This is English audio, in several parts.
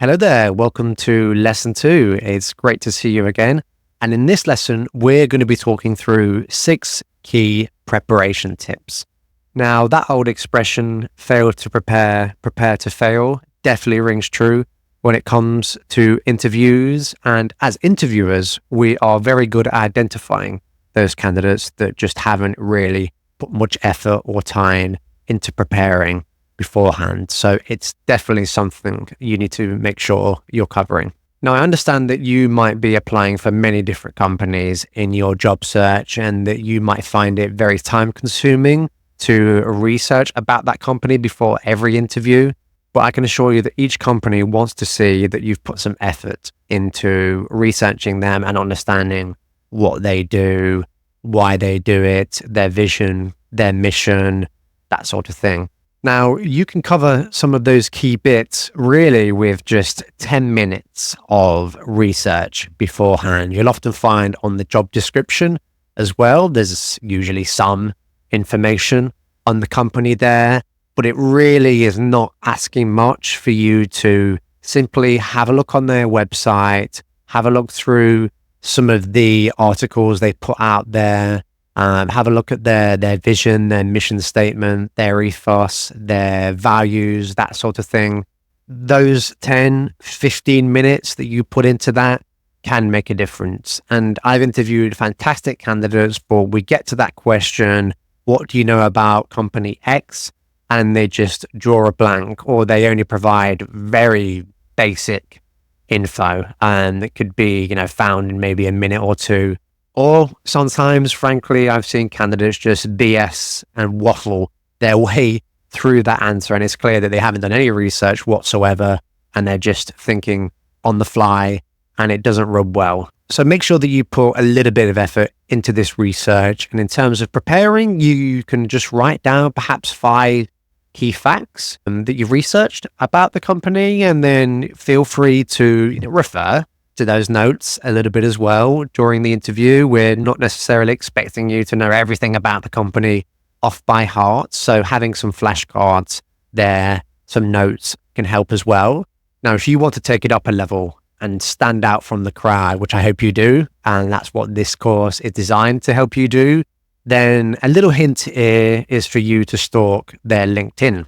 Hello there, welcome to lesson 2. It's great to see you again. And in this lesson, we're going to be talking through 6 key preparation tips. Now, that old expression, fail to prepare, prepare to fail, definitely rings true when it comes to interviews. And as interviewers, we are very good at identifying those candidates that just haven't really put much effort or time into preparing beforehand. So it's definitely something you need to make sure you're covering. Now, I understand that you might be applying for many different companies in your job search and that you might find it very time consuming to research about that company before every interview. But I can assure you that each company wants to see that you've put some effort into researching them and understanding what they do, why they do it, their vision, their mission, that sort of thing. Now, you can cover some of those key bits really with just 10 minutes of research beforehand. You'll often find on the job description as well, there's usually some information on the company there, but it really is not asking much for you to simply have a look on their website, have a look through some of the articles they put out there. Have a look at their vision, their mission statement, their ethos, their values, that sort of thing. Those 10, 15 minutes that you put into that can make a difference. And I've interviewed fantastic candidates, but we get to that question, what do you know about company X? And they just draw a blank, or they only provide very basic info, and it could be, found in maybe a minute or two. Or sometimes, frankly, I've seen candidates just BS and waffle their way through that answer. And it's clear that they haven't done any research whatsoever and they're just thinking on the fly, and it doesn't rub well. So make sure that you put a little bit of effort into this research. And in terms of preparing, you can just write down perhaps 5 key facts that you've researched about the company, and then feel free to refer to those notes a little bit as well during the interview. We're not necessarily expecting you to know everything about the company off by heart. So having some flashcards there, some notes can help as well. Now, if you want to take it up a level and stand out from the crowd, which I hope you do, and that's what this course is designed to help you do, then a little hint here is for you to stalk their LinkedIn.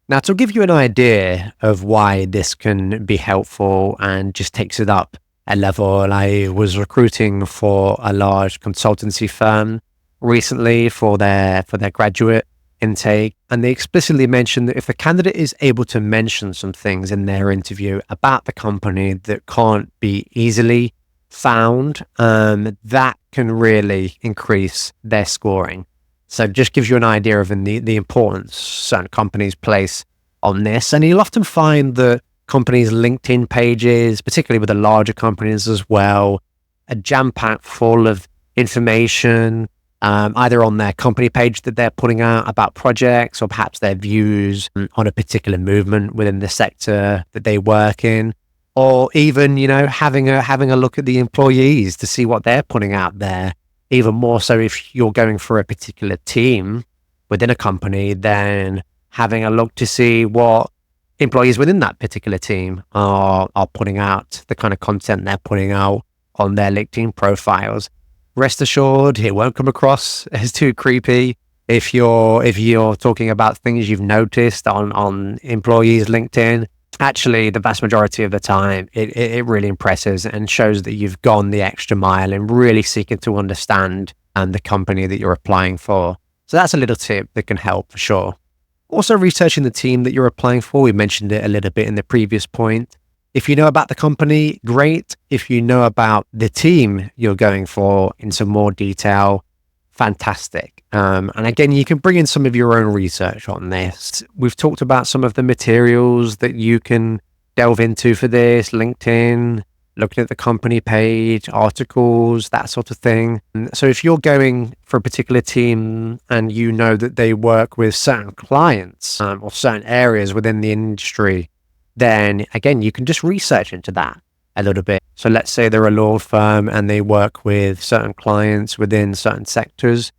Now, to give you an idea of why this can be helpful and just takes it up a level, I was recruiting for a large consultancy firm recently for their graduate intake, and they explicitly mentioned that if a candidate is able to mention some things in their interview about the company that can't be easily found, that can really increase their scoring. So it just gives you an idea of the importance certain companies place on this. And you'll often find that companies' LinkedIn pages, particularly with the larger companies as well, are jam-packed full of information, either on their company page that they're putting out about projects, or perhaps their views on a particular movement within the sector that they work in, or even, having a look at the employees to see what they're putting out there. Even more so if you're going for a particular team within a company, then having a look to see what employees within that particular team are putting out, the kind of content they're putting out on their LinkedIn profiles. Rest assured, it won't come across as too creepy if you're talking about things you've noticed on employees' LinkedIn. Actually, the vast majority of the time, it really impresses and shows that you've gone the extra mile and really seeking to understand the company that you're applying for. So that's a little tip that can help for sure. Also, researching the team that you're applying for. We mentioned it a little bit in the previous point. If you know about the company, great. If you know about the team you're going for in some more detail, fantastic. And again, you can bring in some of your own research on this. We've talked about some of the materials that you can delve into for this, LinkedIn, looking at the company page, articles, that sort of thing. So if you're going for a particular team and you know that they work with certain clients or certain areas within the industry, then again, you can just research into that a little bit. So let's say they're a law firm and they work with certain clients within certain sectors.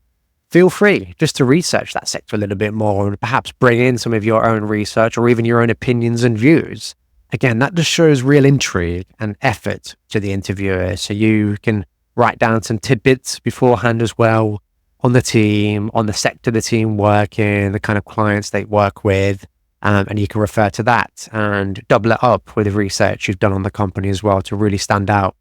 Feel free just to research that sector a little bit more and perhaps bring in some of your own research or even your own opinions and views Again, that just shows real intrigue and effort to the interviewer. So you can write down some tidbits beforehand as well on the team, on the sector the team work in, the kind of clients they work with. And you can refer to that and double it up with the research you've done on the company as well to really stand out.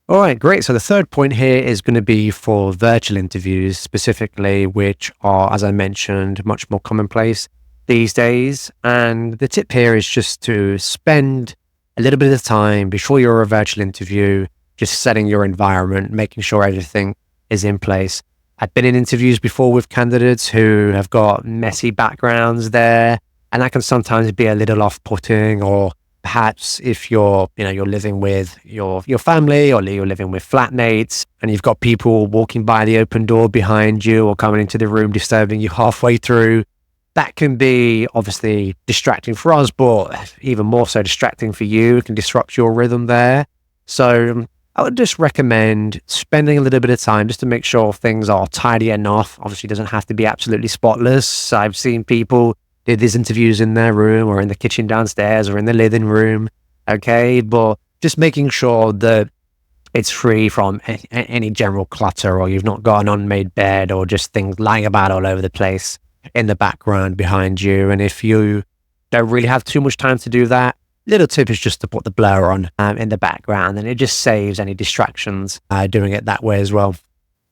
All right, great. So the third point here is going to be for virtual interviews specifically, which are, as I mentioned, much more commonplace these days. And the tip here is just to spend a little bit of time before you're a virtual interview, just setting your environment, making sure everything is in place. I've been in interviews before with candidates who have got messy backgrounds there, and that can sometimes be a little off-putting. Or perhaps if you're living with your family, or you're living with flatmates and you've got people walking by the open door behind you or coming into the room disturbing you halfway through, that can be obviously distracting for us, but even more so distracting for you. It can disrupt your rhythm there. So I would just recommend spending a little bit of time just to make sure things are tidy enough. Obviously, it doesn't have to be absolutely spotless. I've seen people do these interviews in their room or in the kitchen downstairs or in the living room. Okay. But just making sure that it's free from any general clutter, or you've not got an unmade bed or just things lying about all over the place in the background behind you. And if you don't really have too much time to do that, little tip is just to put the blur on in the background, and it just saves any distractions doing it that way as well.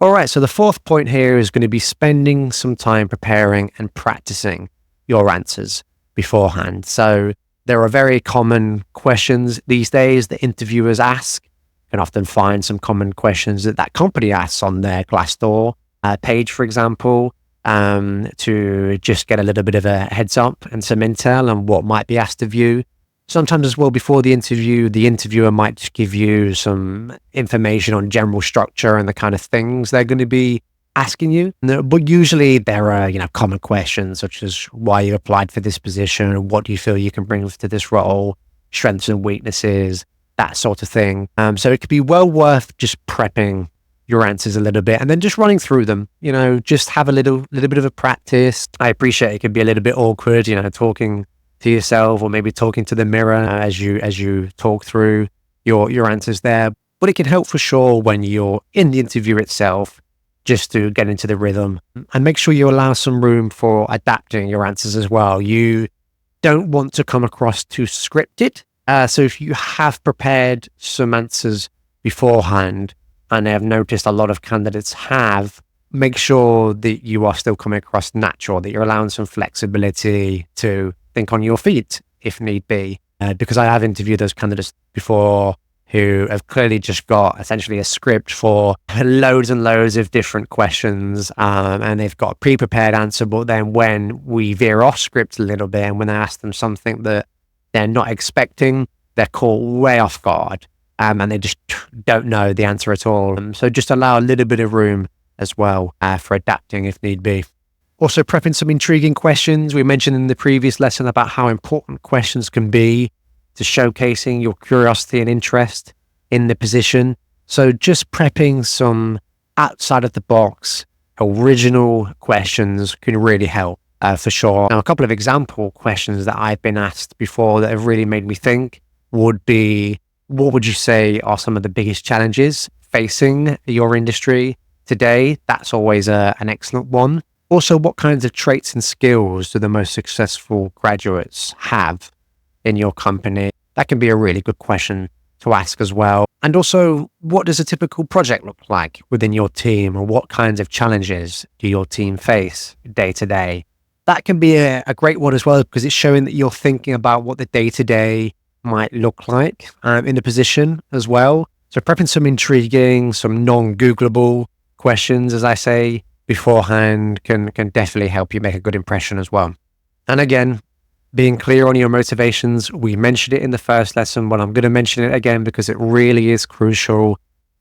All right, so the fourth point here is going to be spending some time preparing and practicing your answers beforehand. So there are very common questions these days that interviewers ask. You can often find some common questions that company asks on their Glassdoor page, for example, to just get a little bit of a heads up and some intel on what might be asked of you. Sometimes as well, before the interview, the interviewer might just give you some information on general structure and the kind of things they're going to be asking you. But usually there are, common questions such as why you applied for this position, and what do you feel you can bring to this role, strengths and weaknesses, that sort of thing. So it could be well worth just prepping your answers a little bit and then just running through them. Just have a little bit of a practice. I appreciate it could be a little bit awkward, talking to yourself or maybe talking to the mirror as you talk through your answers there. But it can help for sure when you're in the interview itself, just to get into the rhythm, and make sure you allow some room for adapting your answers as well. You don't want to come across too scripted. So if you have prepared some answers beforehand, and I have noticed a lot of candidates have, make sure that you are still coming across natural, that you're allowing some flexibility to think on your feet if need be. Because I have interviewed those candidates before who have clearly just got essentially a script for loads and loads of different questions, and they've got a pre-prepared answer, but then when we veer off script a little bit and when I ask them something that they're not expecting, they're caught way off guard, and they just don't know the answer at all. So just allow a little bit of room as well for adapting if need be. Also prepping some intriguing questions. We mentioned in the previous lesson about how important questions can be to showcasing your curiosity and interest in the position. So just prepping some outside of the box, original questions can really help for sure. Now, a couple of example questions that I've been asked before that have really made me think would be, what would you say are some of the biggest challenges facing your industry today? That's always an excellent one. Also, what kinds of traits and skills do the most successful graduates have in your company? That can be a really good question to ask as well. And also, what does a typical project look like within your team, or what kinds of challenges do your team face day to day? That can be a great one as well, because it's showing that you're thinking about what the day to day might look like in a position as well. So prepping some intriguing, some non-Googleable questions, as I say, beforehand can definitely help you make a good impression as well. And again, being clear on your motivations. We mentioned it in the first lesson, but I'm going to mention it again because it really is crucial.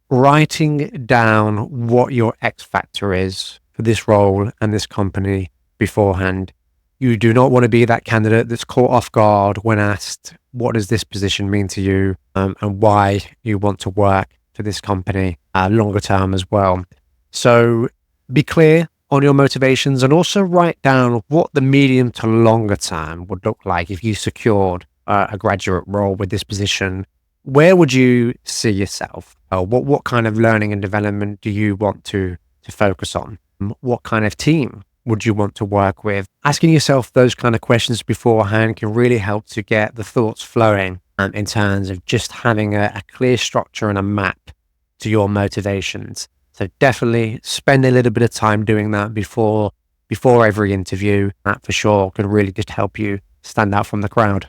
Writing down what your X factor is for this role and this company beforehand. You do not want to be that candidate that's caught off guard when asked, what does this position mean to you, and why you want to work for this company longer term as well. So be clear on your motivations, and also write down what the medium to longer term would look like if you secured a graduate role with this position, where would you see yourself? What kind of learning and development do you want to focus on? What kind of team would you want to work with? Asking yourself those kind of questions beforehand can really help to get the thoughts flowing in terms of just having a clear structure and a map to your motivations. So definitely spend a little bit of time doing that before every interview. That for sure can really just help you stand out from the crowd.